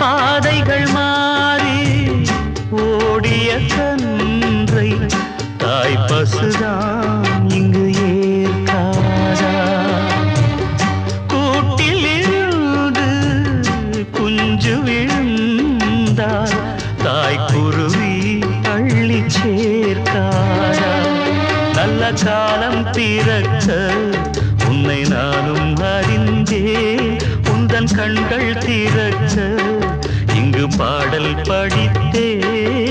பாதைகள் மாறி ஓடிய கன்றை தாய் பசுதான் இங்கு ஏற்காதா? கூட்டில் இருந்து குஞ்சு விழுந்தால் தாய் குருவி அள்ளி சேர்க்காதா? நல்ல காலம் பிறக்க உன்னை நானும் அறிந்தேன், உந்தன் கண்கள் திறக்க இங்கு பாடல் படித்தேன்.